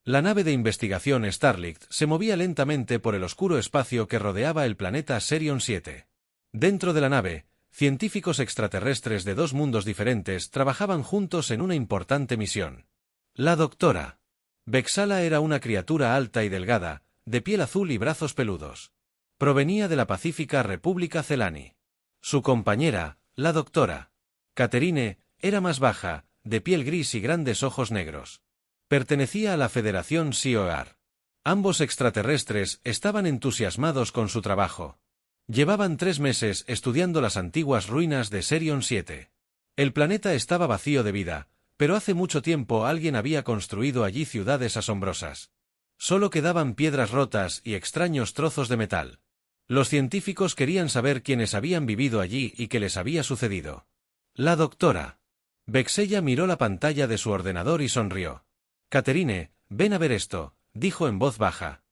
La nave de investigación Starlight se movía lentamente por el oscuro espacio que rodeaba el planeta Serion 7. Dentro de la nave, científicos extraterrestres de dos mundos diferentes trabajaban juntos en una importante misión. La doctora Vexala era una criatura alta y delgada, de piel azul y brazos peludos. Provenía de la pacífica República Celani. Su compañera, la doctora Catherine, era más baja, de piel gris y grandes ojos negros. Pertenecía a la Federación SIOAR. Ambos extraterrestres estaban entusiasmados con su trabajo. Llevaban 3 meses estudiando las antiguas ruinas de Serion 7. El planeta estaba vacío de vida, pero hace mucho tiempo alguien había construido allí ciudades asombrosas. Solo quedaban piedras rotas y extraños trozos de metal. Los científicos querían saber quiénes habían vivido allí y qué les había sucedido. La doctora Vexella miró la pantalla de su ordenador y sonrió. Catherine, ven a ver esto, dijo en voz baja.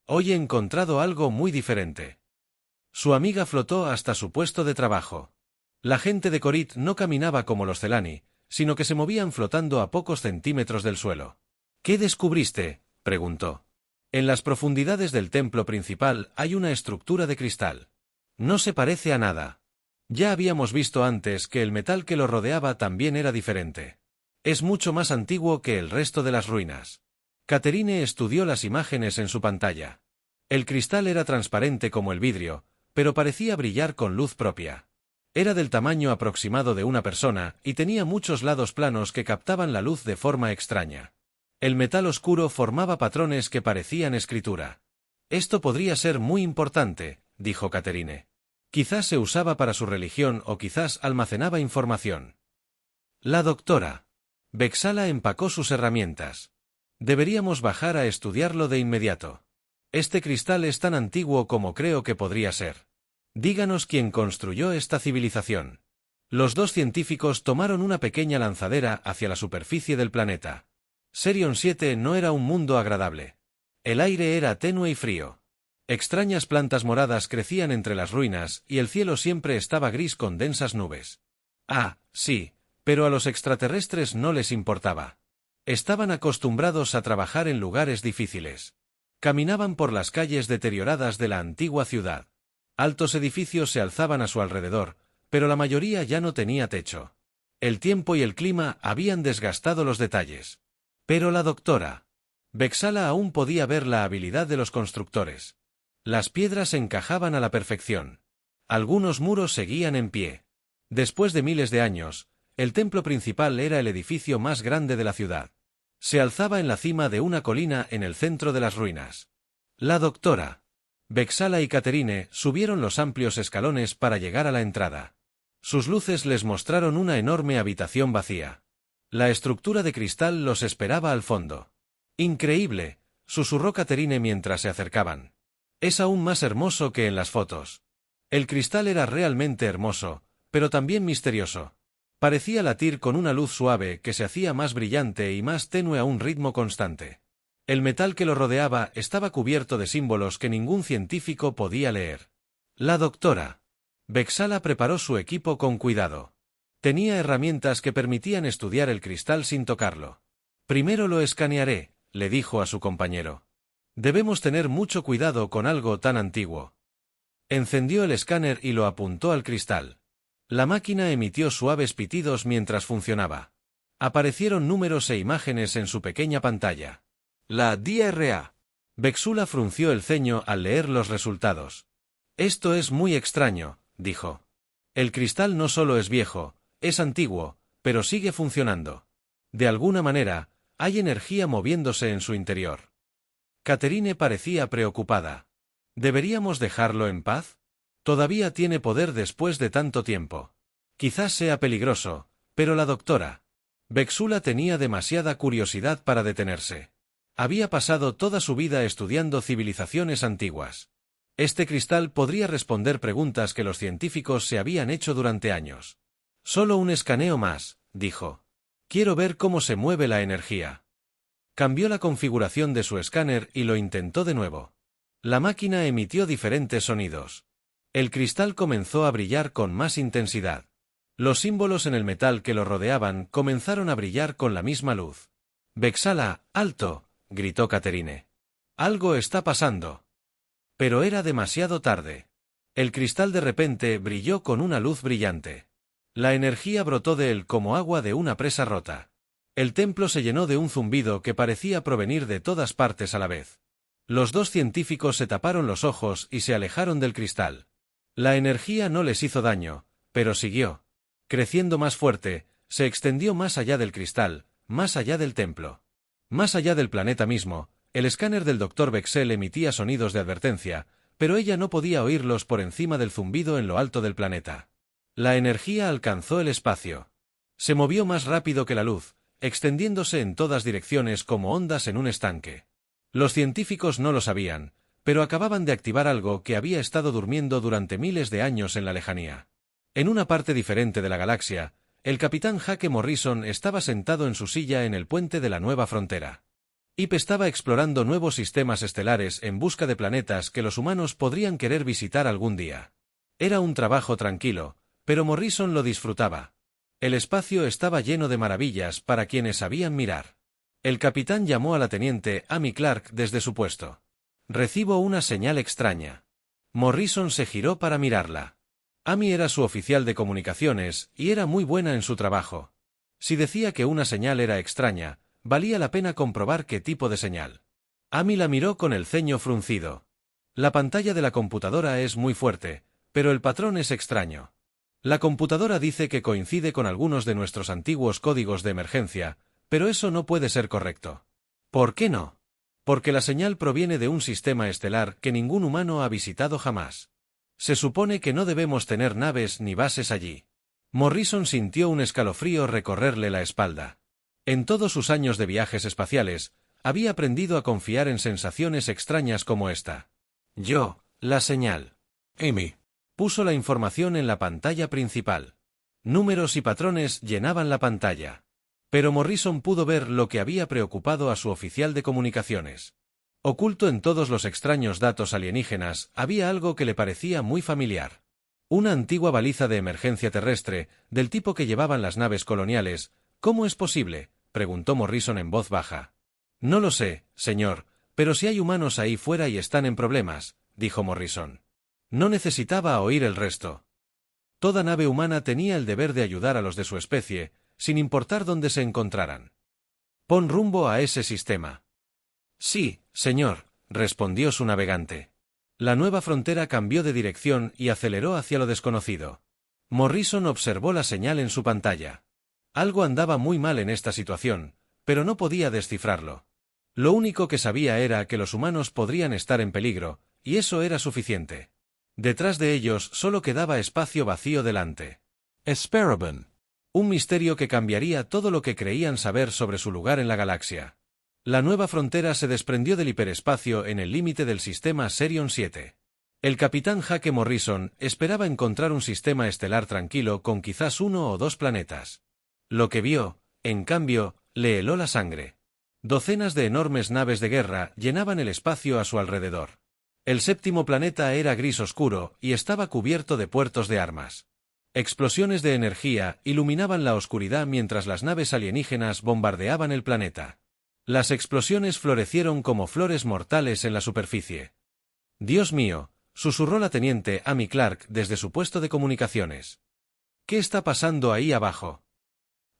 Hoy he encontrado algo muy diferente. Su amiga flotó hasta su puesto de trabajo. La gente de Corit no caminaba como los Celani, sino que se movían flotando a pocos centímetros del suelo. ¿Qué descubriste?, preguntó. En las profundidades del templo principal hay una estructura de cristal. No se parece a nada. Ya habíamos visto antes que el metal que lo rodeaba también era diferente. Es mucho más antiguo que el resto de las ruinas. Catherine estudió las imágenes en su pantalla. El cristal era transparente como el vidrio, pero parecía brillar con luz propia. Era del tamaño aproximado de una persona y tenía muchos lados planos que captaban la luz de forma extraña. El metal oscuro formaba patrones que parecían escritura. Esto podría ser muy importante, dijo Catherine. Quizás se usaba para su religión o quizás almacenaba información. La doctora Vexala empacó sus herramientas. Deberíamos bajar a estudiarlo de inmediato. Este cristal es tan antiguo como creo que podría ser. Díganos quién construyó esta civilización. Los dos científicos tomaron una pequeña lanzadera hacia la superficie del planeta. Serion 7 no era un mundo agradable. El aire era tenue y frío. Extrañas plantas moradas crecían entre las ruinas y el cielo siempre estaba gris con densas nubes. Ah, sí, pero a los extraterrestres no les importaba. Estaban acostumbrados a trabajar en lugares difíciles. Caminaban por las calles deterioradas de la antigua ciudad. Altos edificios se alzaban a su alrededor, pero la mayoría ya no tenía techo. El tiempo y el clima habían desgastado los detalles. Pero la doctora Vexala aún podía ver la habilidad de los constructores. Las piedras encajaban a la perfección. Algunos muros seguían en pie. Después de miles de años, el templo principal era el edificio más grande de la ciudad. Se alzaba en la cima de una colina en el centro de las ruinas. La doctora Vexala y Catherine subieron los amplios escalones para llegar a la entrada. Sus luces les mostraron una enorme habitación vacía. La estructura de cristal los esperaba al fondo. «Increíble», susurró Catherine mientras se acercaban. «Es aún más hermoso que en las fotos». El cristal era realmente hermoso, pero también misterioso. Parecía latir con una luz suave que se hacía más brillante y más tenue a un ritmo constante. El metal que lo rodeaba estaba cubierto de símbolos que ningún científico podía leer. La doctora Vexala preparó su equipo con cuidado. Tenía herramientas que permitían estudiar el cristal sin tocarlo. «Primero lo escanearé», le dijo a su compañero. «Debemos tener mucho cuidado con algo tan antiguo». Encendió el escáner y lo apuntó al cristal. La máquina emitió suaves pitidos mientras funcionaba. Aparecieron números e imágenes en su pequeña pantalla. La DRA. Vexula frunció el ceño al leer los resultados. «Esto es muy extraño», dijo. «El cristal no solo es viejo, es antiguo, pero sigue funcionando. De alguna manera, hay energía moviéndose en su interior». Catherine parecía preocupada. ¿Deberíamos dejarlo en paz? Todavía tiene poder después de tanto tiempo. Quizás sea peligroso, pero la doctora Vexula tenía demasiada curiosidad para detenerse. Había pasado toda su vida estudiando civilizaciones antiguas. Este cristal podría responder preguntas que los científicos se habían hecho durante años. «Solo un escaneo más», dijo. «Quiero ver cómo se mueve la energía». Cambió la configuración de su escáner y lo intentó de nuevo. La máquina emitió diferentes sonidos. El cristal comenzó a brillar con más intensidad. Los símbolos en el metal que lo rodeaban comenzaron a brillar con la misma luz. «Vexala, alto», gritó Catherine. Algo está pasando. Pero era demasiado tarde. El cristal de repente brilló con una luz brillante. La energía brotó de él como agua de una presa rota. El templo se llenó de un zumbido que parecía provenir de todas partes a la vez. Los dos científicos se taparon los ojos y se alejaron del cristal. La energía no les hizo daño, pero siguió. Creciendo más fuerte, se extendió más allá del cristal, más allá del templo. Más allá del planeta mismo, el escáner del Dr. Bexel emitía sonidos de advertencia, pero ella no podía oírlos por encima del zumbido en lo alto del planeta. La energía alcanzó el espacio. Se movió más rápido que la luz, extendiéndose en todas direcciones como ondas en un estanque. Los científicos no lo sabían, pero acababan de activar algo que había estado durmiendo durante miles de años en la lejanía. En una parte diferente de la galaxia, el capitán Jake Morrison estaba sentado en su silla en el puente de la nueva frontera. Ip estaba explorando nuevos sistemas estelares en busca de planetas que los humanos podrían querer visitar algún día. Era un trabajo tranquilo, pero Morrison lo disfrutaba. El espacio estaba lleno de maravillas para quienes sabían mirar. El capitán llamó a la teniente Amy Clark desde su puesto. Recibo una señal extraña. Morrison se giró para mirarla. Amy era su oficial de comunicaciones y era muy buena en su trabajo. Si decía que una señal era extraña, valía la pena comprobar qué tipo de señal. Amy la miró con el ceño fruncido. La pantalla de la computadora es muy fuerte, pero el patrón es extraño. La computadora dice que coincide con algunos de nuestros antiguos códigos de emergencia, pero eso no puede ser correcto. ¿Por qué no? Porque la señal proviene de un sistema estelar que ningún humano ha visitado jamás. Se supone que no debemos tener naves ni bases allí. Morrison sintió un escalofrío recorrerle la espalda. En todos sus años de viajes espaciales, había aprendido a confiar en sensaciones extrañas como esta. La señal. Amy. Puso la información en la pantalla principal. Números y patrones llenaban la pantalla. Pero Morrison pudo ver lo que había preocupado a su oficial de comunicaciones. Oculto en todos los extraños datos alienígenas, había algo que le parecía muy familiar. Una antigua baliza de emergencia terrestre, del tipo que llevaban las naves coloniales. ¿Cómo es posible?, preguntó Morrison en voz baja. No lo sé, señor, pero si hay humanos ahí fuera y están en problemas, dijo Morrison. No necesitaba oír el resto. Toda nave humana tenía el deber de ayudar a los de su especie, sin importar dónde se encontraran. Pon rumbo a ese sistema. Sí, señor, respondió su navegante. La nueva frontera cambió de dirección y aceleró hacia lo desconocido. Morrison observó la señal en su pantalla. Algo andaba muy mal en esta situación, pero no podía descifrarlo. Lo único que sabía era que los humanos podrían estar en peligro, y eso era suficiente. Detrás de ellos solo quedaba espacio vacío delante. Esperaban. Un misterio que cambiaría todo lo que creían saber sobre su lugar en la galaxia. La nueva frontera se desprendió del hiperespacio en el límite del sistema Sirion 7. El capitán Jake Morrison esperaba encontrar un sistema estelar tranquilo con quizás 1 o 2 planetas. Lo que vio, en cambio, le heló la sangre. Docenas de enormes naves de guerra llenaban el espacio a su alrededor. El séptimo planeta era gris oscuro y estaba cubierto de puertos de armas. Explosiones de energía iluminaban la oscuridad mientras las naves alienígenas bombardeaban el planeta. Las explosiones florecieron como flores mortales en la superficie. «Dios mío», susurró la teniente Amy Clark desde su puesto de comunicaciones. «¿Qué está pasando ahí abajo?»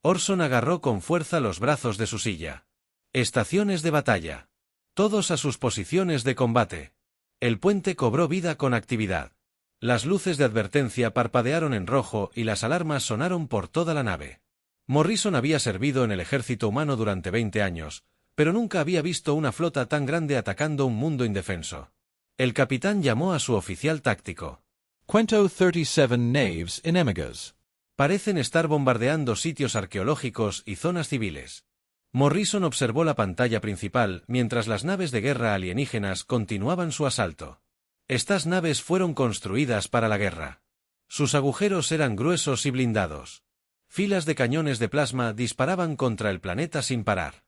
Orson agarró con fuerza los brazos de su silla. «Estaciones de batalla. Todos a sus posiciones de combate». El puente cobró vida con actividad. Las luces de advertencia parpadearon en rojo y las alarmas sonaron por toda la nave. Morrison había servido en el ejército humano durante 20 años, pero nunca había visto una flota tan grande atacando un mundo indefenso. El capitán llamó a su oficial táctico. Cuento 37 naves enemigas. Parecen estar bombardeando sitios arqueológicos y zonas civiles. Morrison observó la pantalla principal mientras las naves de guerra alienígenas continuaban su asalto. Estas naves fueron construidas para la guerra. Sus agujeros eran gruesos y blindados. Filas de cañones de plasma disparaban contra el planeta sin parar.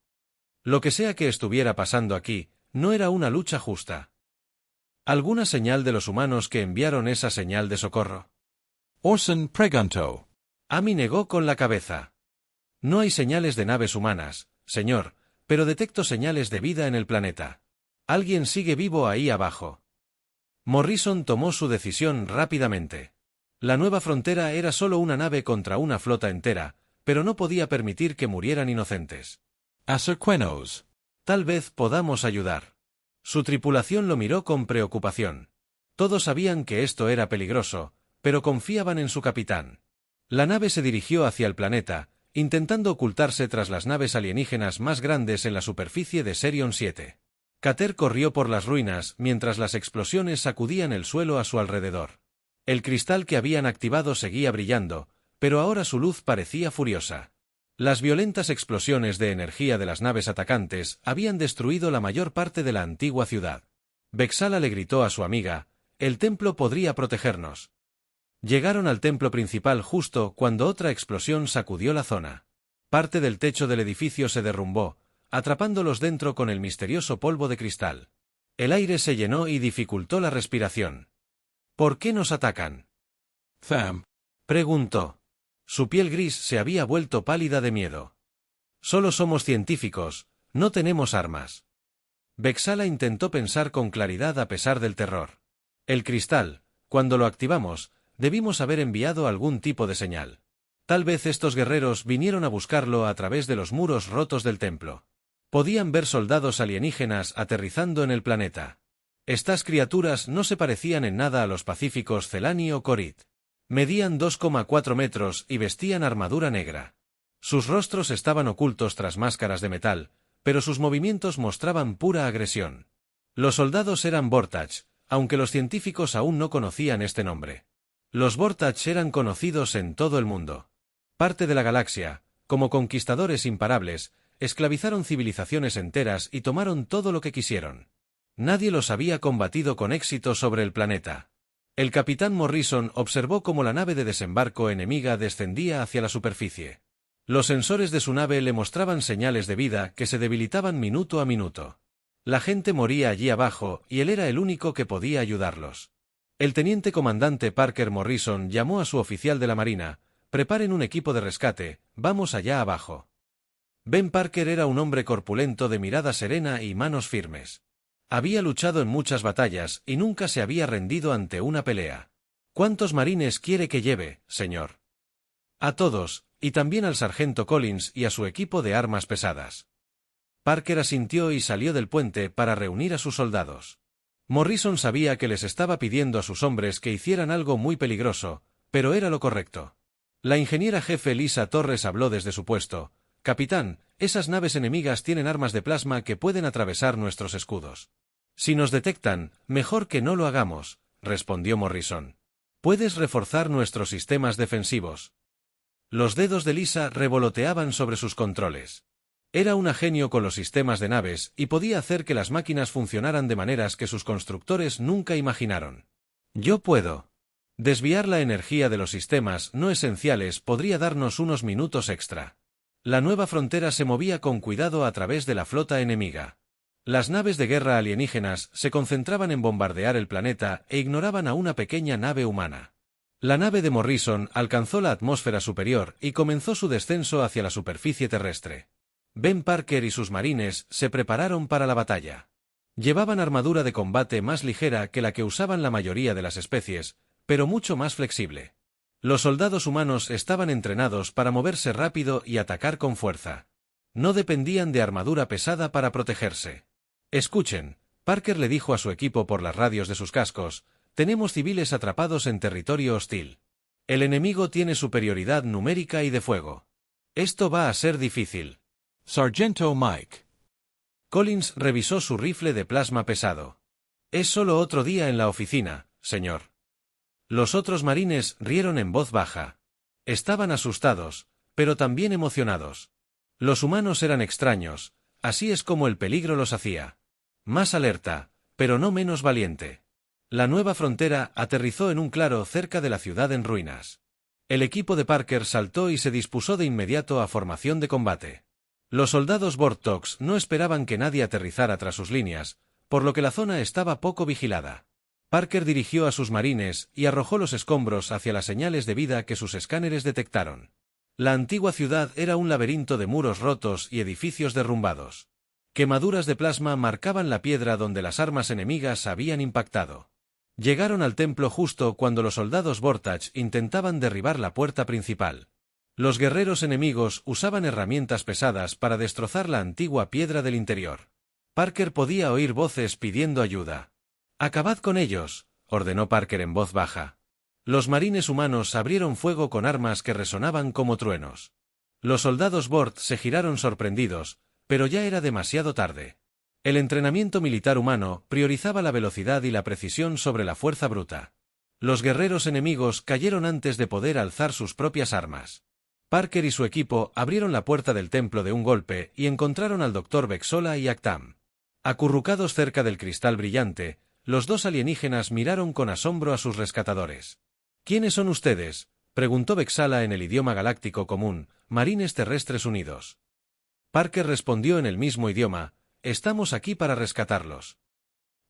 Lo que sea que estuviera pasando aquí, no era una lucha justa. ¿Alguna señal de los humanos que enviaron esa señal de socorro? Orson preguntó. Amy negó con la cabeza. No hay señales de naves humanas, señor, pero detecto señales de vida en el planeta. Alguien sigue vivo ahí abajo. Morrison tomó su decisión rápidamente. La nueva frontera era solo una nave contra una flota entera, pero no podía permitir que murieran inocentes. Acerquenos. Tal vez podamos ayudar. Su tripulación lo miró con preocupación. Todos sabían que esto era peligroso, pero confiaban en su capitán. La nave se dirigió hacia el planeta, intentando ocultarse tras las naves alienígenas más grandes en la superficie de Serion 7. Cater corrió por las ruinas mientras las explosiones sacudían el suelo a su alrededor. El cristal que habían activado seguía brillando, pero ahora su luz parecía furiosa. Las violentas explosiones de energía de las naves atacantes habían destruido la mayor parte de la antigua ciudad. Vexala le gritó a su amiga: «El templo podría protegernos». Llegaron al templo principal justo cuando otra explosión sacudió la zona. Parte del techo del edificio se derrumbó, atrapándolos dentro con el misterioso polvo de cristal. El aire se llenó y dificultó la respiración. «¿Por qué nos atacan?», Tham. preguntó. Su piel gris se había vuelto pálida de miedo. «Solo somos científicos, no tenemos armas». Vexala intentó pensar con claridad a pesar del terror. El cristal, cuando lo activamos, debimos haber enviado algún tipo de señal. Tal vez estos guerreros vinieron a buscarlo a través de los muros rotos del templo. Podían ver soldados alienígenas aterrizando en el planeta. Estas criaturas no se parecían en nada a los pacíficos Celani o Korit. Medían 2,4 metros y vestían armadura negra. Sus rostros estaban ocultos tras máscaras de metal, pero sus movimientos mostraban pura agresión. Los soldados eran Vortach, aunque los científicos aún no conocían este nombre. Los Vortach eran conocidos en todo el mundo. Parte de la galaxia, como conquistadores imparables, esclavizaron civilizaciones enteras y tomaron todo lo que quisieron. Nadie los había combatido con éxito sobre el planeta. El capitán Morrison observó cómo la nave de desembarco enemiga descendía hacia la superficie. Los sensores de su nave le mostraban señales de vida que se debilitaban minuto a minuto. La gente moría allí abajo y él era el único que podía ayudarlos. El teniente comandante Parker Morrison llamó a su oficial de la Marina: «Preparen un equipo de rescate, vamos allá abajo». Ben Parker era un hombre corpulento de mirada serena y manos firmes. Había luchado en muchas batallas y nunca se había rendido ante una pelea. «¿Cuántos marines quiere que lleve, señor?» «A todos, y también al sargento Collins y a su equipo de armas pesadas». Parker asintió y salió del puente para reunir a sus soldados. Morrison sabía que les estaba pidiendo a sus hombres que hicieran algo muy peligroso, pero era lo correcto. La ingeniera jefe Lisa Torres habló desde su puesto: «Capitán, esas naves enemigas tienen armas de plasma que pueden atravesar nuestros escudos». «Si nos detectan, mejor que no lo hagamos», respondió Morrison. «¿Puedes reforzar nuestros sistemas defensivos?». Los dedos de Lisa revoloteaban sobre sus controles. Era una genio con los sistemas de naves y podía hacer que las máquinas funcionaran de maneras que sus constructores nunca imaginaron. «Yo puedo». Desviar la energía de los sistemas no esenciales podría darnos unos minutos extra. La nueva frontera se movía con cuidado a través de la flota enemiga. Las naves de guerra alienígenas se concentraban en bombardear el planeta e ignoraban a una pequeña nave humana. La nave de Morrison alcanzó la atmósfera superior y comenzó su descenso hacia la superficie terrestre. Ben Parker y sus marines se prepararon para la batalla. Llevaban armadura de combate más ligera que la que usaban la mayoría de las especies, pero mucho más flexible. Los soldados humanos estaban entrenados para moverse rápido y atacar con fuerza. No dependían de armadura pesada para protegerse. «Escuchen», Parker le dijo a su equipo por las radios de sus cascos: «tenemos civiles atrapados en territorio hostil. El enemigo tiene superioridad numérica y de fuego. Esto va a ser difícil». Sargento Mike. Collins revisó su rifle de plasma pesado. «Es solo otro día en la oficina, señor». Los otros marines rieron en voz baja. Estaban asustados, pero también emocionados. Los humanos eran extraños, así es como el peligro los hacía. Más alerta, pero no menos valiente. La nueva frontera aterrizó en un claro cerca de la ciudad en ruinas. El equipo de Parker saltó y se dispuso de inmediato a formación de combate. Los soldados Vortox no esperaban que nadie aterrizara tras sus líneas, por lo que la zona estaba poco vigilada. Parker dirigió a sus marines y arrojó los escombros hacia las señales de vida que sus escáneres detectaron. La antigua ciudad era un laberinto de muros rotos y edificios derrumbados. Quemaduras de plasma marcaban la piedra donde las armas enemigas habían impactado. Llegaron al templo justo cuando los soldados Vortage intentaban derribar la puerta principal. Los guerreros enemigos usaban herramientas pesadas para destrozar la antigua piedra del interior. Parker podía oír voces pidiendo ayuda. «¡Acabad con ellos!», ordenó Parker en voz baja. Los marines humanos abrieron fuego con armas que resonaban como truenos. Los soldados Vort se giraron sorprendidos, pero ya era demasiado tarde. El entrenamiento militar humano priorizaba la velocidad y la precisión sobre la fuerza bruta. Los guerreros enemigos cayeron antes de poder alzar sus propias armas. Parker y su equipo abrieron la puerta del templo de un golpe y encontraron al Dr. Vexola y Actam. Acurrucados cerca del cristal brillante, los dos alienígenas miraron con asombro a sus rescatadores. «¿Quiénes son ustedes?», preguntó Vexala en el idioma galáctico común, «Marines terrestres unidos». Parker respondió en el mismo idioma, «Estamos aquí para rescatarlos».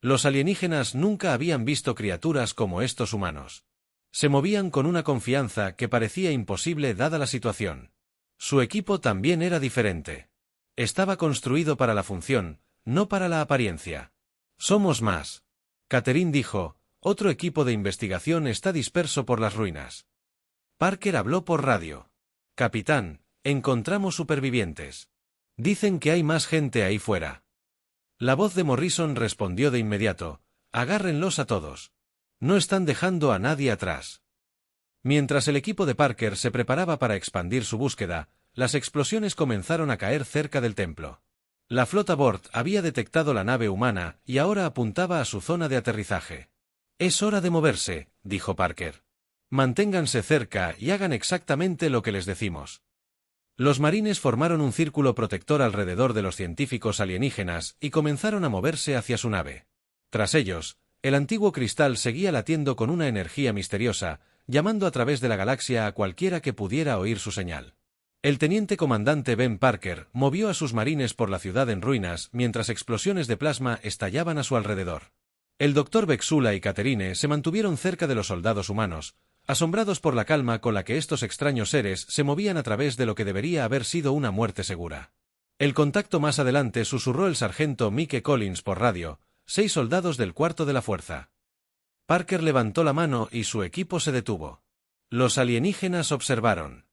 Los alienígenas nunca habían visto criaturas como estos humanos. Se movían con una confianza que parecía imposible dada la situación. Su equipo también era diferente. Estaba construido para la función, no para la apariencia. «Somos más», Catherine dijo, «otro equipo de investigación está disperso por las ruinas». Parker habló por radio. «Capitán, encontramos supervivientes. Dicen que hay más gente ahí fuera». La voz de Morrison respondió de inmediato, «Agárrenlos a todos. No están dejando a nadie atrás». Mientras el equipo de Parker se preparaba para expandir su búsqueda, las explosiones comenzaron a caer cerca del templo. La flota Vort había detectado la nave humana y ahora apuntaba a su zona de aterrizaje. «Es hora de moverse», dijo Parker. «Manténganse cerca y hagan exactamente lo que les decimos». Los marines formaron un círculo protector alrededor de los científicos alienígenas y comenzaron a moverse hacia su nave. Tras ellos, el antiguo cristal seguía latiendo con una energía misteriosa, llamando a través de la galaxia a cualquiera que pudiera oír su señal. El teniente comandante Ben Parker movió a sus marines por la ciudad en ruinas mientras explosiones de plasma estallaban a su alrededor. El Dr. Vexula y Catherine se mantuvieron cerca de los soldados humanos, asombrados por la calma con la que estos extraños seres se movían a través de lo que debería haber sido una muerte segura. El contacto más adelante susurró el sargento Mike Collins por radio, 6 soldados del cuarto de la fuerza. Parker levantó la mano y su equipo se detuvo. Los alienígenas observaron.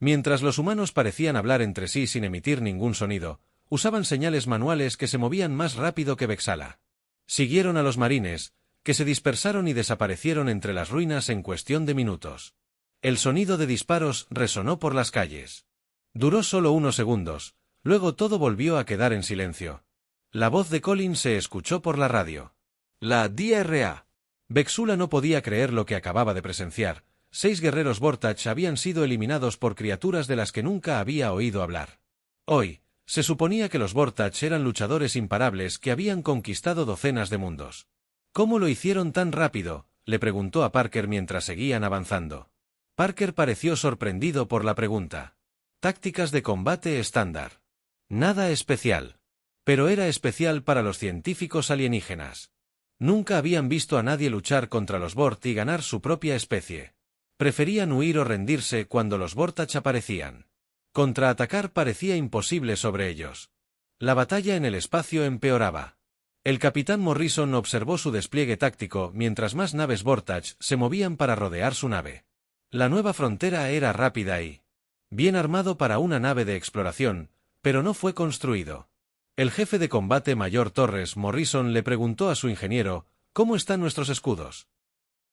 Mientras los humanos parecían hablar entre sí sin emitir ningún sonido, usaban señales manuales que se movían más rápido que Vexala. Siguieron a los marines, que se dispersaron y desaparecieron entre las ruinas en cuestión de minutos. El sonido de disparos resonó por las calles. Duró solo unos segundos, luego todo volvió a quedar en silencio. La voz de Collins se escuchó por la radio. «La DRA». Vexula no podía creer lo que acababa de presenciar. 6 guerreros Vortage habían sido eliminados por criaturas de las que nunca había oído hablar. Hoy, se suponía que los Vortage eran luchadores imparables que habían conquistado docenas de mundos. «¿Cómo lo hicieron tan rápido?», le preguntó a Parker mientras seguían avanzando. Parker pareció sorprendido por la pregunta. «Tácticas de combate estándar. Nada especial. Pero era especial para los científicos alienígenas. Nunca habían visto a nadie luchar contra los Vort y ganar su propia especie. Preferían huir o rendirse cuando los Vortage aparecían. Contraatacar parecía imposible sobre ellos. La batalla en el espacio empeoraba. El capitán Morrison observó su despliegue táctico mientras más naves Vortage se movían para rodear su nave. La nueva frontera era rápida y bien armado para una nave de exploración, pero no fue construido. El jefe de combate mayor Torres Morrison le preguntó a su ingeniero, «¿Cómo están nuestros escudos?».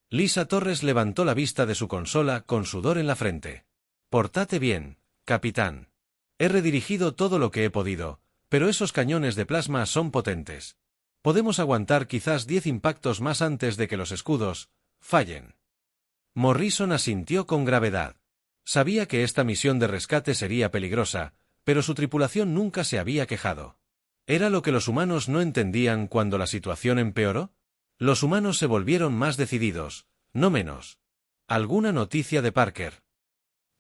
Lisa Torres levantó la vista de su consola con sudor en la frente. «Portate bien, capitán. He redirigido todo lo que he podido, pero esos cañones de plasma son potentes. Podemos aguantar quizás 10 impactos más antes de que los escudos fallen». Morrison asintió con gravedad. Sabía que esta misión de rescate sería peligrosa, pero su tripulación nunca se había quejado. ¿Era lo que los humanos no entendían cuando la situación empeoró? Los humanos se volvieron más decididos, no menos. ¿Alguna noticia de Parker?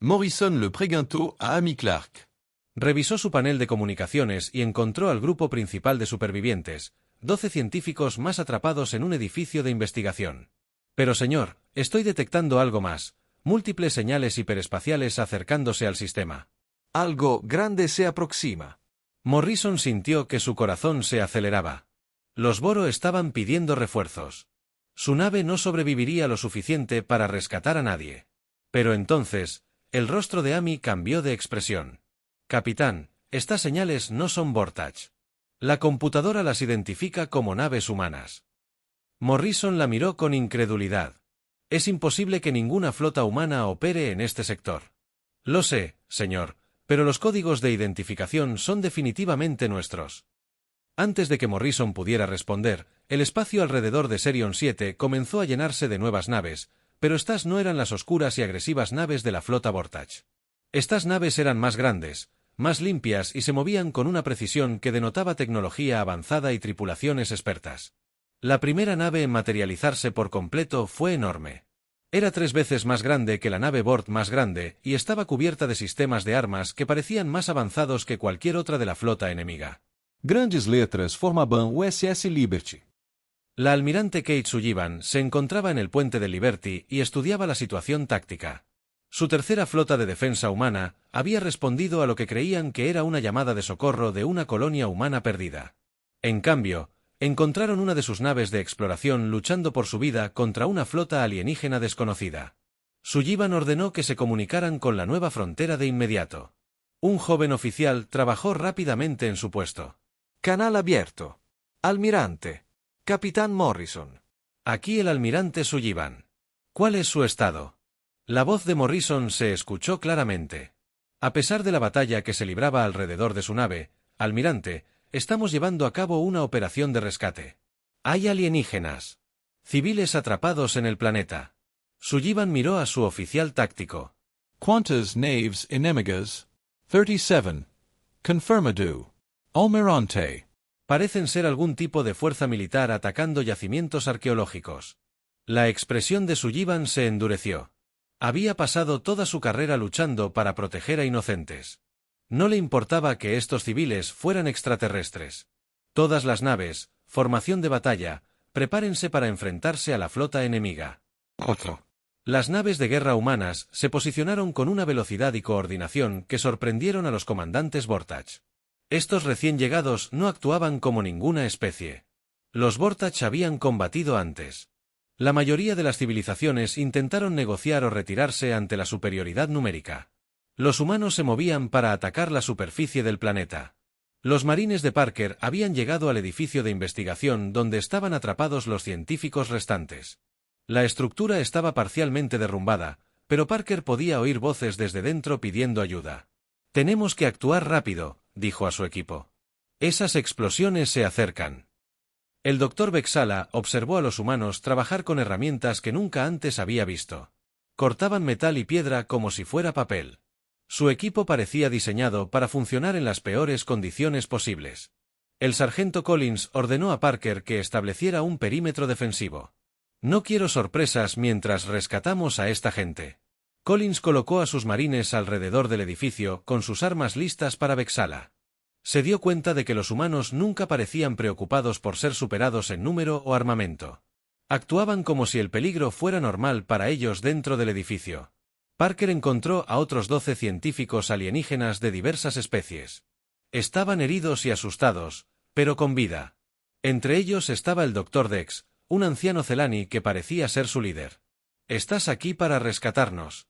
Morrison le preguntó a Amy Clark. Revisó su panel de comunicaciones y encontró al grupo principal de supervivientes, 12 científicos más atrapados en un edificio de investigación. «Pero señor, estoy detectando algo más, múltiples señales hiperespaciales acercándose al sistema». «Algo grande se aproxima». Morrison sintió que su corazón se aceleraba. Los Boro estaban pidiendo refuerzos. Su nave no sobreviviría lo suficiente para rescatar a nadie. Pero entonces, el rostro de Amy cambió de expresión. Capitán, estas señales no son Vortage. La computadora las identifica como naves humanas. Morrison la miró con incredulidad. Es imposible que ninguna flota humana opere en este sector. Lo sé, señor, pero los códigos de identificación son definitivamente nuestros. Antes de que Morrison pudiera responder, el espacio alrededor de Serion 7 comenzó a llenarse de nuevas naves, pero estas no eran las oscuras y agresivas naves de la flota Vortage. Estas naves eran más grandes, más limpias y se movían con una precisión que denotaba tecnología avanzada y tripulaciones expertas. La primera nave en materializarse por completo fue enorme. Era 3 veces más grande que la nave Vort más grande y estaba cubierta de sistemas de armas que parecían más avanzados que cualquier otra de la flota enemiga. Grandes letras formaban USS Liberty. La almirante Kate Sullivan se encontraba en el puente del Liberty y estudiaba la situación táctica. Su tercera flota de defensa humana había respondido a lo que creían que era una llamada de socorro de una colonia humana perdida. En cambio, encontraron una de sus naves de exploración luchando por su vida contra una flota alienígena desconocida. Sullivan ordenó que se comunicaran con la nueva frontera de inmediato. Un joven oficial trabajó rápidamente en su puesto. Canal abierto. Almirante. Capitán Morrison. Aquí el almirante Sullivan. ¿Cuál es su estado? La voz de Morrison se escuchó claramente. A pesar de la batalla que se libraba alrededor de su nave, almirante, estamos llevando a cabo una operación de rescate. Hay alienígenas. Civiles atrapados en el planeta. Sullivan miró a su oficial táctico. ¿Cuántas naves enemigas? 37. Confirmado. Almirante. Parecen ser algún tipo de fuerza militar atacando yacimientos arqueológicos. La expresión de Sullivan se endureció. Había pasado toda su carrera luchando para proteger a inocentes. No le importaba que estos civiles fueran extraterrestres. Todas las naves, formación de batalla, prepárense para enfrentarse a la flota enemiga. Otro. Las naves de guerra humanas se posicionaron con una velocidad y coordinación que sorprendieron a los comandantes Vortage. Estos recién llegados no actuaban como ninguna especie. Los Vortage habían combatido antes. La mayoría de las civilizaciones intentaron negociar o retirarse ante la superioridad numérica. Los humanos se movían para atacar la superficie del planeta. Los marines de Parker habían llegado al edificio de investigación donde estaban atrapados los científicos restantes. La estructura estaba parcialmente derrumbada, pero Parker podía oír voces desde dentro pidiendo ayuda. «Tenemos que actuar rápido», dijo a su equipo. «Esas explosiones se acercan». El Dr. Bexala observó a los humanos trabajar con herramientas que nunca antes había visto. Cortaban metal y piedra como si fuera papel. Su equipo parecía diseñado para funcionar en las peores condiciones posibles. El sargento Collins ordenó a Parker que estableciera un perímetro defensivo. «No quiero sorpresas mientras rescatamos a esta gente». Collins colocó a sus marines alrededor del edificio con sus armas listas para Bexala. Se dio cuenta de que los humanos nunca parecían preocupados por ser superados en número o armamento. Actuaban como si el peligro fuera normal para ellos dentro del edificio. Parker encontró a otros 12 científicos alienígenas de diversas especies. Estaban heridos y asustados, pero con vida. Entre ellos estaba el Dr. Dex, un anciano Celani que parecía ser su líder. «¿Estás aquí para rescatarnos?»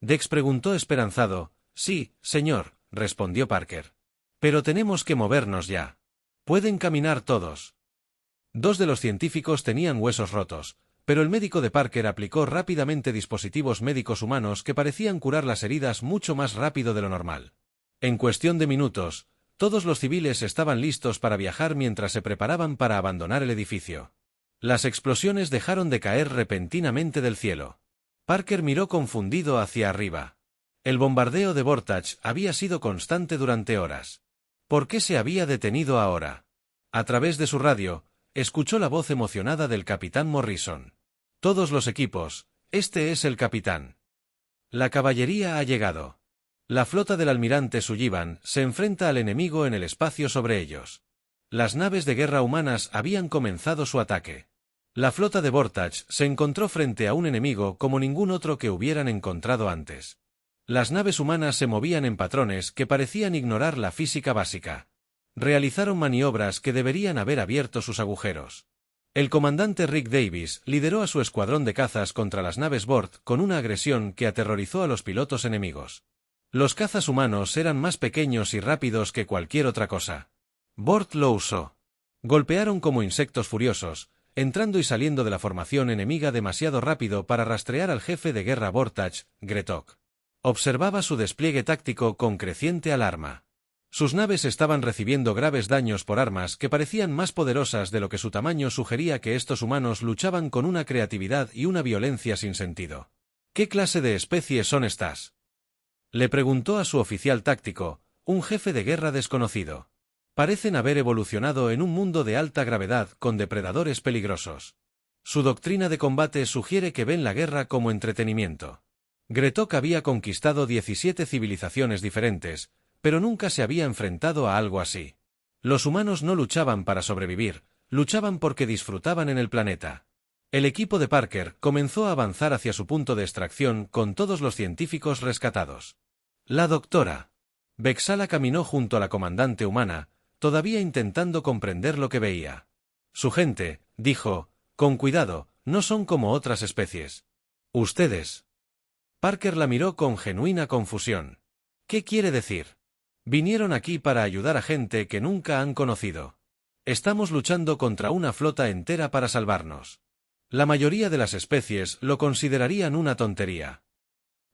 Dex preguntó esperanzado. «Sí, señor», respondió Parker. «Pero tenemos que movernos ya. Pueden caminar todos». 2 de los científicos tenían huesos rotos, pero el médico de Parker aplicó rápidamente dispositivos médicos humanos que parecían curar las heridas mucho más rápido de lo normal. En cuestión de minutos, todos los civiles estaban listos para viajar mientras se preparaban para abandonar el edificio. Las explosiones dejaron de caer repentinamente del cielo. Parker miró confundido hacia arriba. El bombardeo de Vortage había sido constante durante horas. ¿Por qué se había detenido ahora? A través de su radio, escuchó la voz emocionada del capitán Morrison. «Todos los equipos, este es el capitán. La caballería ha llegado. La flota del almirante Sullivan se enfrenta al enemigo en el espacio sobre ellos. Las naves de guerra humanas habían comenzado su ataque. La flota de Vortage se encontró frente a un enemigo como ningún otro que hubieran encontrado antes. Las naves humanas se movían en patrones que parecían ignorar la física básica. Realizaron maniobras que deberían haber abierto sus agujeros. El comandante Rick Davis lideró a su escuadrón de cazas contra las naves Bort con una agresión que aterrorizó a los pilotos enemigos. Los cazas humanos eran más pequeños y rápidos que cualquier otra cosa. Bort lo usó. Golpearon como insectos furiosos, entrando y saliendo de la formación enemiga demasiado rápido para rastrear al jefe de guerra Vortach, Gretok. Observaba su despliegue táctico con creciente alarma. Sus naves estaban recibiendo graves daños por armas que parecían más poderosas de lo que su tamaño sugería que estos humanos luchaban con una creatividad y una violencia sin sentido. ¿Qué clase de especies son estas?, le preguntó a su oficial táctico, un jefe de guerra desconocido. Parecen haber evolucionado en un mundo de alta gravedad con depredadores peligrosos. Su doctrina de combate sugiere que ven la guerra como entretenimiento. Gretok había conquistado 17 civilizaciones diferentes, pero nunca se había enfrentado a algo así. Los humanos no luchaban para sobrevivir, luchaban porque disfrutaban en el planeta. El equipo de Parker comenzó a avanzar hacia su punto de extracción con todos los científicos rescatados. La doctora Bexala caminó junto a la comandante humana, todavía intentando comprender lo que veía. Su gente, dijo, con cuidado, no son como otras especies. Ustedes. Parker la miró con genuina confusión. ¿Qué quiere decir? Vinieron aquí para ayudar a gente que nunca han conocido. Estamos luchando contra una flota entera para salvarnos. La mayoría de las especies lo considerarían una tontería.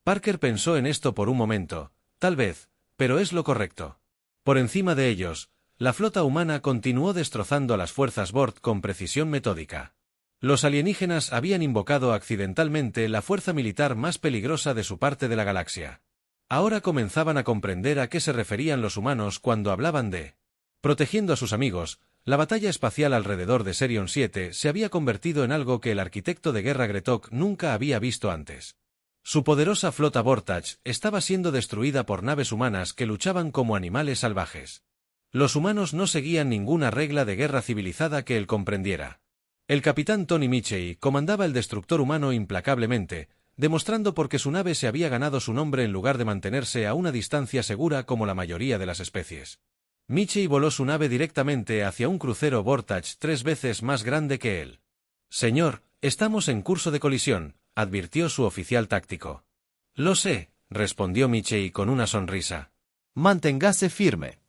Parker pensó en esto por un momento, tal vez, pero es lo correcto. Por encima de ellos, la flota humana continuó destrozando a las fuerzas Bort con precisión metódica. Los alienígenas habían invocado accidentalmente la fuerza militar más peligrosa de su parte de la galaxia. Ahora comenzaban a comprender a qué se referían los humanos cuando hablaban de protegiendo a sus amigos. La batalla espacial alrededor de Serion 7 se había convertido en algo que el arquitecto de guerra Gretok nunca había visto antes. Su poderosa flota Vortach estaba siendo destruida por naves humanas que luchaban como animales salvajes. Los humanos no seguían ninguna regla de guerra civilizada que él comprendiera. El capitán Tony Michei comandaba el destructor humano implacablemente, demostrando por qué su nave se había ganado su nombre en lugar de mantenerse a una distancia segura como la mayoría de las especies. Michei voló su nave directamente hacia un crucero Vortach 3 veces más grande que él. «Señor, estamos en curso de colisión», advirtió su oficial táctico. «Lo sé», respondió Michei con una sonrisa. Manténgase firme.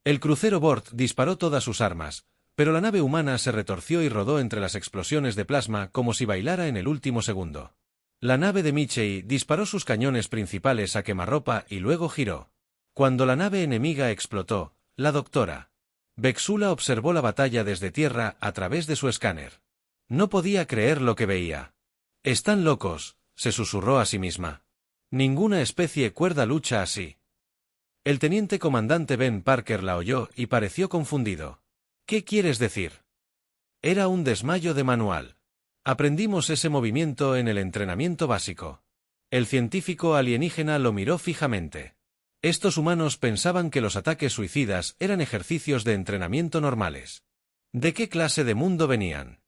El crucero Bort disparó todas sus armas, pero la nave humana se retorció y rodó entre las explosiones de plasma como si bailara en el último segundo. La nave de Michei disparó sus cañones principales a quemarropa y luego giró. Cuando la nave enemiga explotó, la doctora Bexula observó la batalla desde tierra a través de su escáner. No podía creer lo que veía. «Están locos», se susurró a sí misma. «Ninguna especie cuerda lucha así». El teniente comandante Ben Parker la oyó y pareció confundido. «¿Qué quieres decir?» «Era un desmayo de manual. Aprendimos ese movimiento en el entrenamiento básico». El científico alienígena lo miró fijamente. Estos humanos pensaban que los ataques suicidas eran ejercicios de entrenamiento normales. ¿De qué clase de mundo venían?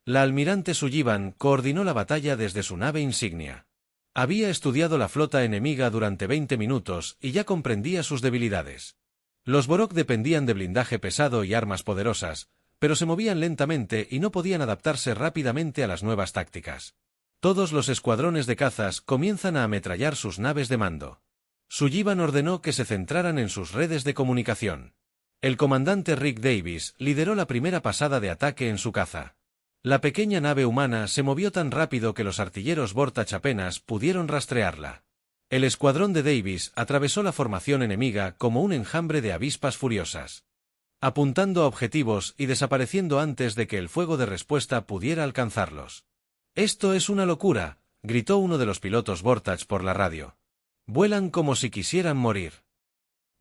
La almirante Sullivan coordinó la batalla desde su nave insignia. Había estudiado la flota enemiga durante 20 minutos y ya comprendía sus debilidades. Los Borok dependían de blindaje pesado y armas poderosas, pero se movían lentamente y no podían adaptarse rápidamente a las nuevas tácticas. Todos los escuadrones de cazas comienzan a ametrallar sus naves de mando. Sullivan ordenó que se centraran en sus redes de comunicación. El comandante Rick Davis lideró la primera pasada de ataque en su caza. La pequeña nave humana se movió tan rápido que los artilleros Vortach apenas pudieron rastrearla. El escuadrón de Davis atravesó la formación enemiga como un enjambre de avispas furiosas, apuntando a objetivos y desapareciendo antes de que el fuego de respuesta pudiera alcanzarlos. «Esto es una locura», gritó uno de los pilotos Vortach por la radio. «Vuelan como si quisieran morir».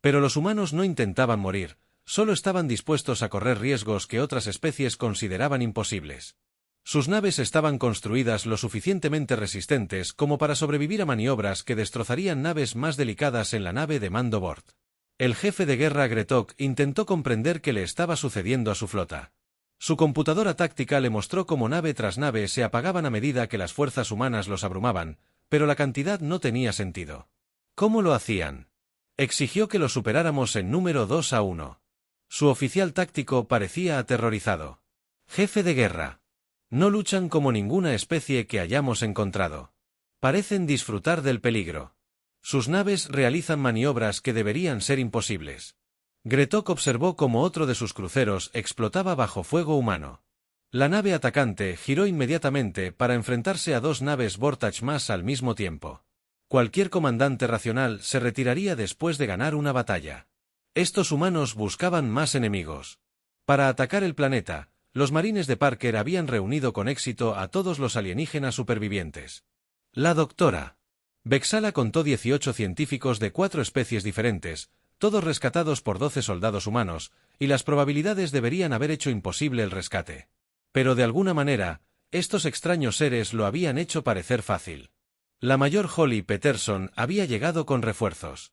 Pero los humanos no intentaban morir, solo estaban dispuestos a correr riesgos que otras especies consideraban imposibles. Sus naves estaban construidas lo suficientemente resistentes como para sobrevivir a maniobras que destrozarían naves más delicadas en la nave de mando Bort. El jefe de guerra Gretok intentó comprender qué le estaba sucediendo a su flota. Su computadora táctica le mostró cómo nave tras nave se apagaban a medida que las fuerzas humanas los abrumaban, pero la cantidad no tenía sentido. ¿Cómo lo hacían? Exigió que lo superáramos en número 2-1. Su oficial táctico parecía aterrorizado. Jefe de guerra. No luchan como ninguna especie que hayamos encontrado. Parecen disfrutar del peligro. Sus naves realizan maniobras que deberían ser imposibles. Gretok observó cómo otro de sus cruceros explotaba bajo fuego humano. La nave atacante giró inmediatamente para enfrentarse a dos naves Vortage más al mismo tiempo. Cualquier comandante racional se retiraría después de ganar una batalla. Estos humanos buscaban más enemigos. Para atacar el planeta, los marines de Parker habían reunido con éxito a todos los alienígenas supervivientes. La doctora Vexala contó 18 científicos de 4 especies diferentes, todos rescatados por 12 soldados humanos, y las probabilidades deberían haber hecho imposible el rescate. Pero de alguna manera, estos extraños seres lo habían hecho parecer fácil. La mayor Holly Peterson había llegado con refuerzos.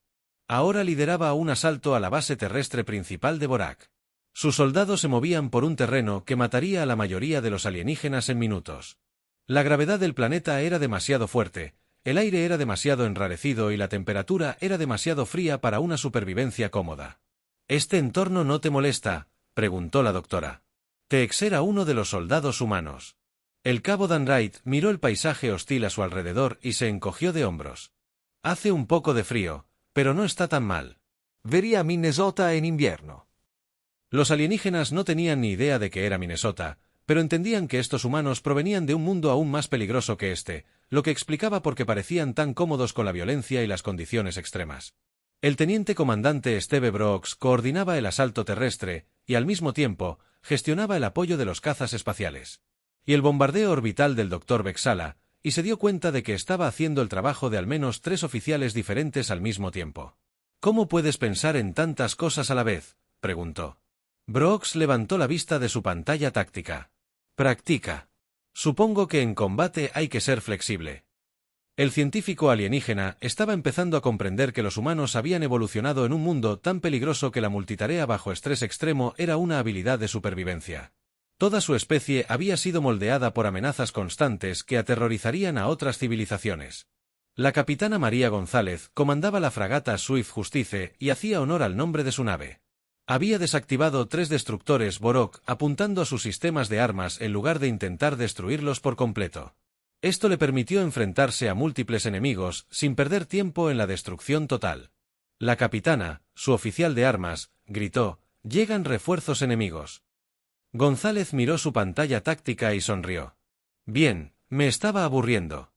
Ahora lideraba un asalto a la base terrestre principal de Borak. Sus soldados se movían por un terreno que mataría a la mayoría de los alienígenas en minutos. La gravedad del planeta era demasiado fuerte, el aire era demasiado enrarecido y la temperatura era demasiado fría para una supervivencia cómoda. ¿Este entorno no te molesta?, preguntó la doctora. Tex era uno de los soldados humanos. El cabo Dan Wright miró el paisaje hostil a su alrededor y se encogió de hombros. Hace un poco de frío, pero no está tan mal. Vería Minnesota en invierno. Los alienígenas no tenían ni idea de que era Minnesota, pero entendían que estos humanos provenían de un mundo aún más peligroso que este, lo que explicaba por qué parecían tan cómodos con la violencia y las condiciones extremas. El teniente comandante Steve Brooks coordinaba el asalto terrestre y, al mismo tiempo, gestionaba el apoyo de los cazas espaciales. Y el bombardeo orbital del Dr. Vexala, y se dio cuenta de que estaba haciendo el trabajo de al menos 3 oficiales diferentes al mismo tiempo. ¿Cómo puedes pensar en tantas cosas a la vez?, preguntó. Brooks levantó la vista de su pantalla táctica. Practica. Supongo que en combate hay que ser flexible. El científico alienígena estaba empezando a comprender que los humanos habían evolucionado en un mundo tan peligroso que la multitarea bajo estrés extremo era una habilidad de supervivencia. Toda su especie había sido moldeada por amenazas constantes que aterrorizarían a otras civilizaciones. La capitana María González comandaba la fragata Swift Justice y hacía honor al nombre de su nave. Había desactivado 3 destructores Borok apuntando a sus sistemas de armas en lugar de intentar destruirlos por completo. Esto le permitió enfrentarse a múltiples enemigos sin perder tiempo en la destrucción total. La capitana, su oficial de armas, gritó: «¡Llegan refuerzos enemigos!». González miró su pantalla táctica y sonrió. «Bien, me estaba aburriendo».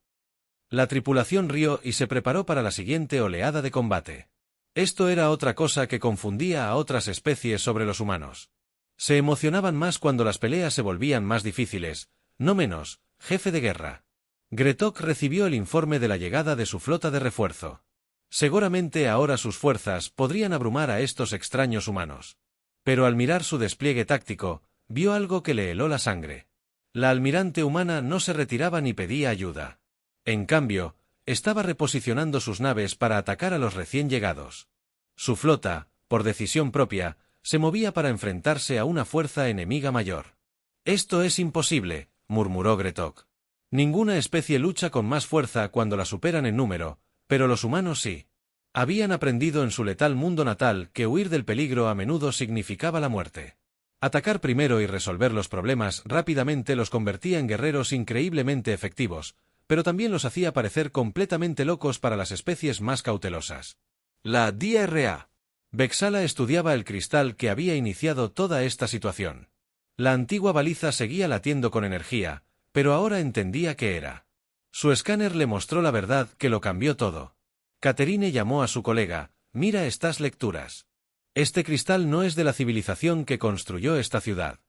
La tripulación rió y se preparó para la siguiente oleada de combate. Esto era otra cosa que confundía a otras especies sobre los humanos. Se emocionaban más cuando las peleas se volvían más difíciles, no menos, jefe de guerra. Gretok recibió el informe de la llegada de su flota de refuerzo. Seguramente ahora sus fuerzas podrían abrumar a estos extraños humanos. Pero al mirar su despliegue táctico, vio algo que le heló la sangre. La almirante humana no se retiraba ni pedía ayuda. En cambio, estaba reposicionando sus naves para atacar a los recién llegados. Su flota, por decisión propia, se movía para enfrentarse a una fuerza enemiga mayor. «Esto es imposible», murmuró Gretok. «Ninguna especie lucha con más fuerza cuando la superan en número, pero los humanos sí». Habían aprendido en su letal mundo natal que huir del peligro a menudo significaba la muerte. Atacar primero y resolver los problemas rápidamente los convertía en guerreros increíblemente efectivos, pero también los hacía parecer completamente locos para las especies más cautelosas. La DRA. Vexala estudiaba el cristal que había iniciado toda esta situación. La antigua baliza seguía latiendo con energía, pero ahora entendía qué era. Su escáner le mostró la verdad que lo cambió todo. Catherine llamó a su colega: «Mira estas lecturas. Este cristal no es de la civilización que construyó esta ciudad».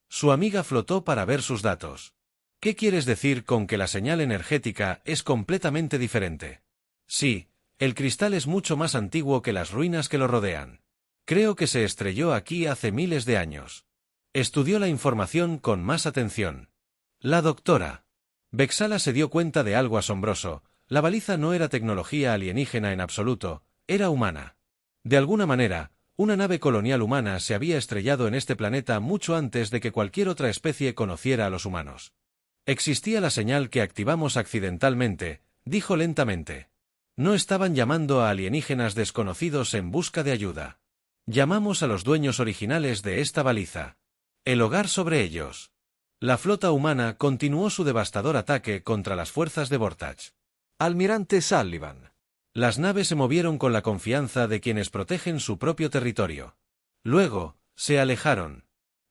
Su amiga flotó para ver sus datos. «¿Qué quieres decir con que la señal energética es completamente diferente?». «Sí, el cristal es mucho más antiguo que las ruinas que lo rodean. Creo que se estrelló aquí hace miles de años». Estudió la información con más atención. La doctora Vexala se dio cuenta de algo asombroso: la baliza no era tecnología alienígena en absoluto, era humana. De alguna manera, una nave colonial humana se había estrellado en este planeta mucho antes de que cualquier otra especie conociera a los humanos. «Existía la señal que activamos accidentalmente», dijo lentamente. «No estaban llamando a alienígenas desconocidos en busca de ayuda. Llamamos a los dueños originales de esta baliza. El hogar sobre ellos. La flota humana continuó su devastador ataque contra las fuerzas de Vortage. Almirante Sullivan. Las naves se movieron con la confianza de quienes protegen su propio territorio. Luego, se alejaron.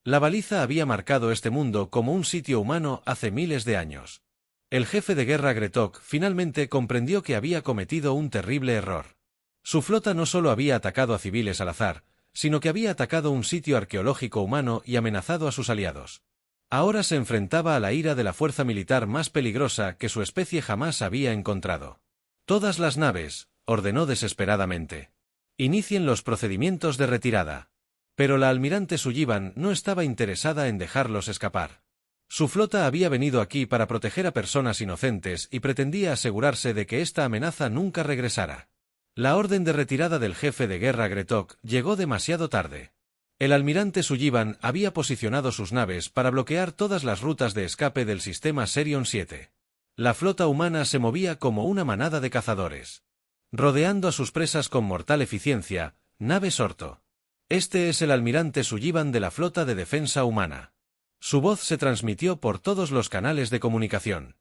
La baliza había marcado este mundo como un sitio humano hace miles de años. El jefe de guerra Gretok finalmente comprendió que había cometido un terrible error. Su flota no solo había atacado a civiles al azar, sino que había atacado un sitio arqueológico humano y amenazado a sus aliados. Ahora se enfrentaba a la ira de la fuerza militar más peligrosa que su especie jamás había encontrado. Todas las naves, ordenó desesperadamente. Inicien los procedimientos de retirada. Pero la almirante Sullivan no estaba interesada en dejarlos escapar. Su flota había venido aquí para proteger a personas inocentes y pretendía asegurarse de que esta amenaza nunca regresara. La orden de retirada del jefe de guerra Gretok llegó demasiado tarde. El almirante Sullivan había posicionado sus naves para bloquear todas las rutas de escape del sistema Serion 7. La flota humana se movía como una manada de cazadores, rodeando a sus presas con mortal eficiencia. Nave Sorto. Este es el almirante Sullivan de la flota de defensa humana. Su voz se transmitió por todos los canales de comunicación.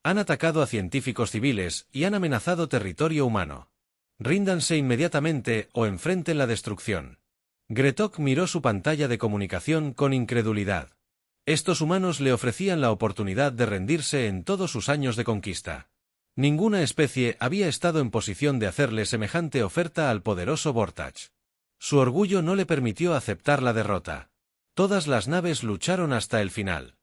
Han atacado a científicos civiles y han amenazado territorio humano. Ríndanse inmediatamente o enfrenten la destrucción. Gretok miró su pantalla de comunicación con incredulidad. Estos humanos le ofrecían la oportunidad de rendirse en todos sus años de conquista. Ninguna especie había estado en posición de hacerle semejante oferta al poderoso Vortage. Su orgullo no le permitió aceptar la derrota. Todas las naves lucharon hasta el final.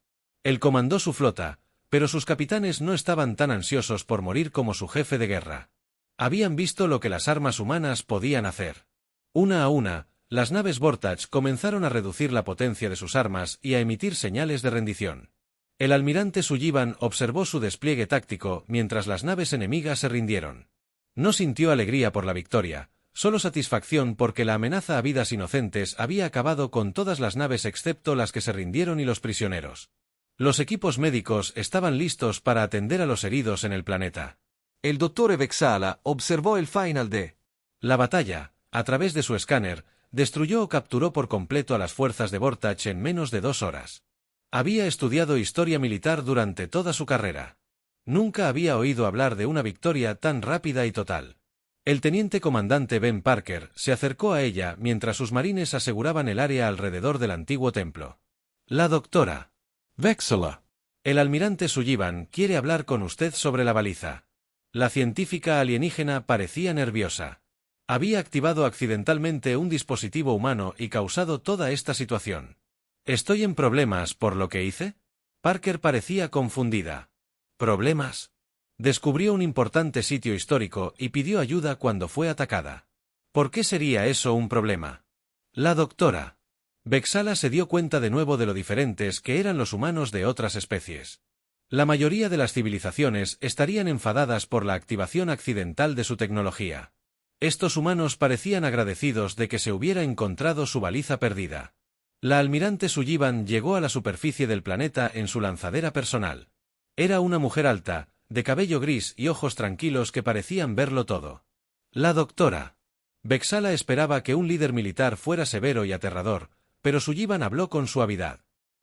Él comandó su flota, pero sus capitanes no estaban tan ansiosos por morir como su jefe de guerra. Habían visto lo que las armas humanas podían hacer. Una a una, las naves Vortage comenzaron a reducir la potencia de sus armas y a emitir señales de rendición. El almirante Sullivan observó su despliegue táctico mientras las naves enemigas se rindieron. No sintió alegría por la victoria, solo satisfacción porque la amenaza a vidas inocentes había acabado con todas las naves excepto las que se rindieron y los prisioneros. Los equipos médicos estaban listos para atender a los heridos en el planeta. El Dr. Vexala observó el final de la batalla, a través de su escáner, destruyó o capturó por completo a las fuerzas de Vortage en menos de 2 horas. Había estudiado historia militar durante toda su carrera. Nunca había oído hablar de una victoria tan rápida y total. El teniente comandante Ben Parker se acercó a ella mientras sus marines aseguraban el área alrededor del antiguo templo. La doctora Vexala. El almirante Sullivan quiere hablar con usted sobre la baliza. La científica alienígena parecía nerviosa. Había activado accidentalmente un dispositivo humano y causado toda esta situación. ¿Estoy en problemas por lo que hice? Parker parecía confundida. ¿Problemas? Descubrió un importante sitio histórico y pidió ayuda cuando fue atacada. ¿Por qué sería eso un problema? La doctora Vexala se dio cuenta de nuevo de lo diferentes que eran los humanos de otras especies. La mayoría de las civilizaciones estarían enfadadas por la activación accidental de su tecnología. Estos humanos parecían agradecidos de que se hubiera encontrado su baliza perdida. La almirante Sullivan llegó a la superficie del planeta en su lanzadera personal. Era una mujer alta, de cabello gris y ojos tranquilos que parecían verlo todo. La doctora Vexala esperaba que un líder militar fuera severo y aterrador, pero Sullivan habló con suavidad.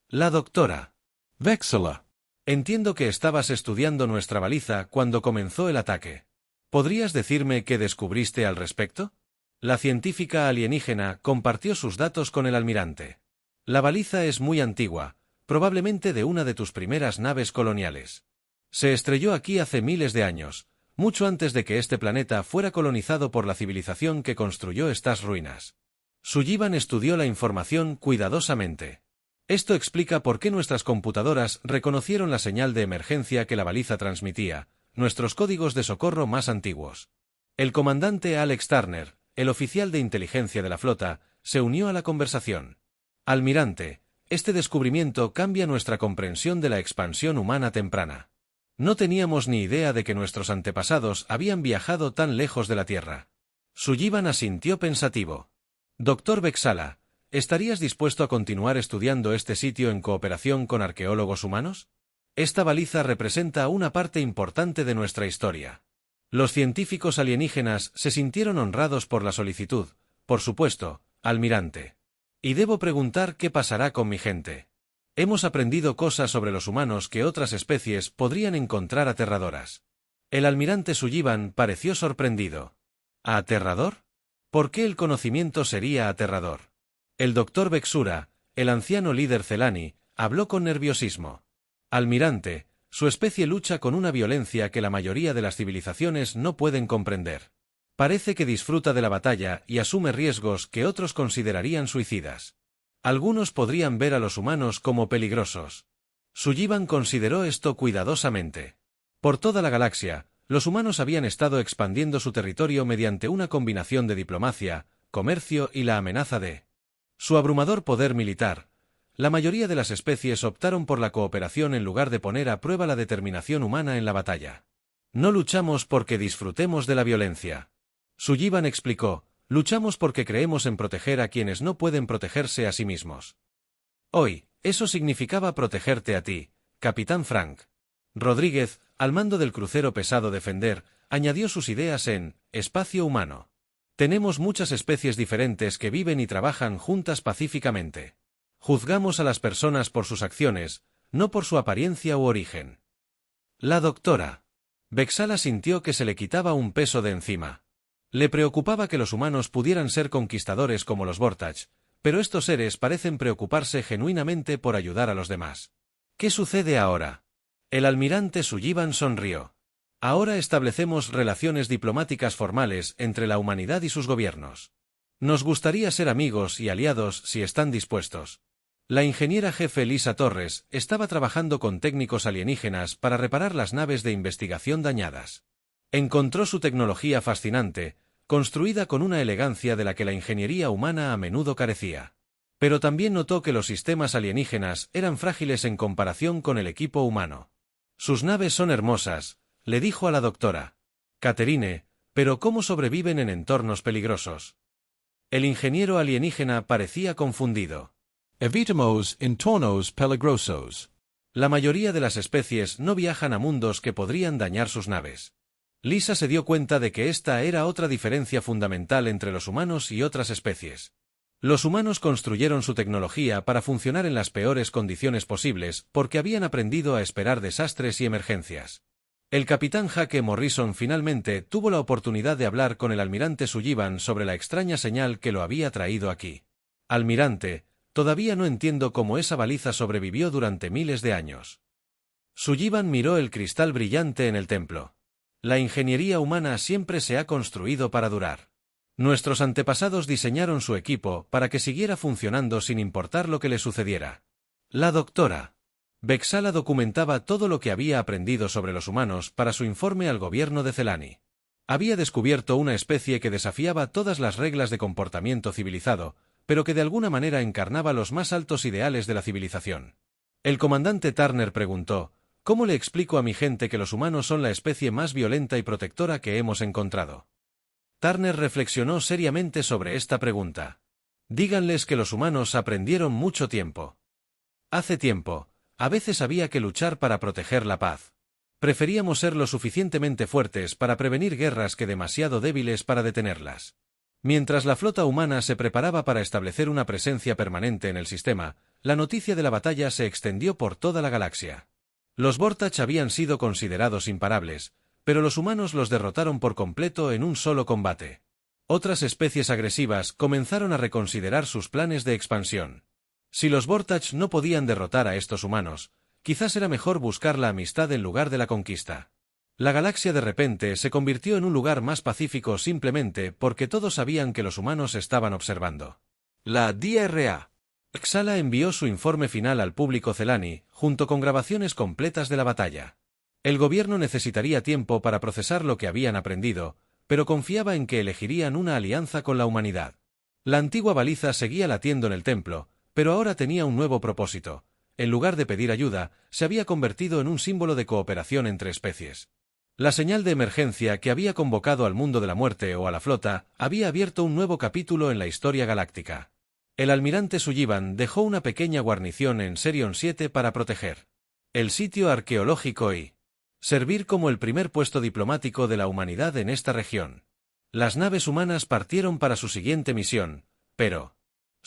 La doctora Vexala. Entiendo que estabas estudiando nuestra baliza cuando comenzó el ataque. ¿Podrías decirme qué descubriste al respecto? La científica alienígena compartió sus datos con el almirante. La baliza es muy antigua, probablemente de una de tus primeras naves coloniales. Se estrelló aquí hace miles de años, mucho antes de que este planeta fuera colonizado por la civilización que construyó estas ruinas. Sullivan estudió la información cuidadosamente. Esto explica por qué nuestras computadoras reconocieron la señal de emergencia que la baliza transmitía, nuestros códigos de socorro más antiguos. El comandante Alex Turner, el oficial de inteligencia de la flota, se unió a la conversación. Almirante, este descubrimiento cambia nuestra comprensión de la expansión humana temprana. No teníamos ni idea de que nuestros antepasados habían viajado tan lejos de la Tierra. Sullivan asintió pensativo. Doctor Vexala, ¿estarías dispuesto a continuar estudiando este sitio en cooperación con arqueólogos humanos? Esta baliza representa una parte importante de nuestra historia. Los científicos alienígenas se sintieron honrados por la solicitud, por supuesto, Almirante. Y debo preguntar qué pasará con mi gente. Hemos aprendido cosas sobre los humanos que otras especies podrían encontrar aterradoras. El almirante Sullivan pareció sorprendido. ¿Aterrador? ¿Por qué el conocimiento sería aterrador? El doctor Bexura, el anciano líder Celani, habló con nerviosismo. Almirante, su especie lucha con una violencia que la mayoría de las civilizaciones no pueden comprender. Parece que disfruta de la batalla y asume riesgos que otros considerarían suicidas. Algunos podrían ver a los humanos como peligrosos. Sullivan consideró esto cuidadosamente. Por toda la galaxia, los humanos habían estado expandiendo su territorio mediante una combinación de diplomacia, comercio y la amenaza de su abrumador poder militar. La mayoría de las especies optaron por la cooperación en lugar de poner a prueba la determinación humana en la batalla. No luchamos porque disfrutemos de la violencia. Sullivan explicó, luchamos porque creemos en proteger a quienes no pueden protegerse a sí mismos. Hoy, eso significaba protegerte a ti, Capitán Frank. Rodríguez, al mando del crucero pesado Defender, añadió sus ideas en espacio humano. Tenemos muchas especies diferentes que viven y trabajan juntas pacíficamente. Juzgamos a las personas por sus acciones, no por su apariencia u origen. La doctora Vexala sintió que se le quitaba un peso de encima. Le preocupaba que los humanos pudieran ser conquistadores como los Vortach, pero estos seres parecen preocuparse genuinamente por ayudar a los demás. ¿Qué sucede ahora? El almirante Sullivan sonrió. Ahora establecemos relaciones diplomáticas formales entre la humanidad y sus gobiernos. Nos gustaría ser amigos y aliados si están dispuestos. La ingeniera jefe Lisa Torres estaba trabajando con técnicos alienígenas para reparar las naves de investigación dañadas. Encontró su tecnología fascinante, construida con una elegancia de la que la ingeniería humana a menudo carecía. Pero también notó que los sistemas alienígenas eran frágiles en comparación con el equipo humano. Sus naves son hermosas, le dijo a la doctora Catherine, pero ¿cómo sobreviven en entornos peligrosos? El ingeniero alienígena parecía confundido. Evitamos entornos peligrosos. La mayoría de las especies no viajan a mundos que podrían dañar sus naves. Lisa se dio cuenta de que esta era otra diferencia fundamental entre los humanos y otras especies. Los humanos construyeron su tecnología para funcionar en las peores condiciones posibles porque habían aprendido a esperar desastres y emergencias. El capitán Jake Morrison finalmente tuvo la oportunidad de hablar con el almirante Sullivan sobre la extraña señal que lo había traído aquí. Almirante, todavía no entiendo cómo esa baliza sobrevivió durante miles de años. Sullivan miró el cristal brillante en el templo. La ingeniería humana siempre se ha construido para durar. Nuestros antepasados diseñaron su equipo para que siguiera funcionando sin importar lo que le sucediera. La doctora Vexala documentaba todo lo que había aprendido sobre los humanos para su informe al gobierno de Celani. Había descubierto una especie que desafiaba todas las reglas de comportamiento civilizado, pero que de alguna manera encarnaba los más altos ideales de la civilización. El comandante Turner preguntó, ¿cómo le explico a mi gente que los humanos son la especie más violenta y protectora que hemos encontrado? Turner reflexionó seriamente sobre esta pregunta. Díganles que los humanos aprendieron mucho tiempo. Hace tiempo, a veces había que luchar para proteger la paz. Preferíamos ser lo suficientemente fuertes para prevenir guerras que demasiado débiles para detenerlas. Mientras la flota humana se preparaba para establecer una presencia permanente en el sistema, la noticia de la batalla se extendió por toda la galaxia. Los Vortach habían sido considerados imparables, pero los humanos los derrotaron por completo en un solo combate. Otras especies agresivas comenzaron a reconsiderar sus planes de expansión. Si los Vortach no podían derrotar a estos humanos, quizás era mejor buscar la amistad en lugar de la conquista. La galaxia de repente se convirtió en un lugar más pacífico simplemente porque todos sabían que los humanos estaban observando. La DRA Xala envió su informe final al público Celani, junto con grabaciones completas de la batalla. El gobierno necesitaría tiempo para procesar lo que habían aprendido, pero confiaba en que elegirían una alianza con la humanidad. La antigua baliza seguía latiendo en el templo, pero ahora tenía un nuevo propósito. En lugar de pedir ayuda, se había convertido en un símbolo de cooperación entre especies. La señal de emergencia que había convocado al mundo de la muerte o a la flota había abierto un nuevo capítulo en la historia galáctica. El almirante Sullivan dejó una pequeña guarnición en Serion 7 para proteger el sitio arqueológico y servir como el primer puesto diplomático de la humanidad en esta región. Las naves humanas partieron para su siguiente misión, pero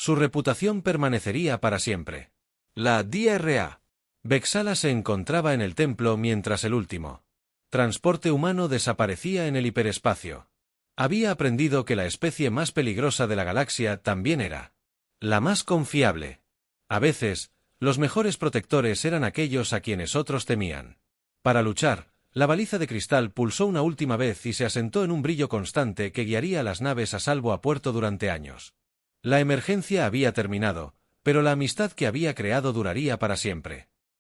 Su reputación permanecería para siempre. La DRA. Vexala se encontraba en el templo mientras el último transporte humano desaparecía en el hiperespacio. Había aprendido que la especie más peligrosa de la galaxia también era la más confiable. A veces, los mejores protectores eran aquellos a quienes otros temían. Para luchar, la baliza de cristal pulsó una última vez y se asentó en un brillo constante que guiaría a las naves a salvo a puerto durante años. La emergencia había terminado, pero la amistad que había creado duraría para siempre.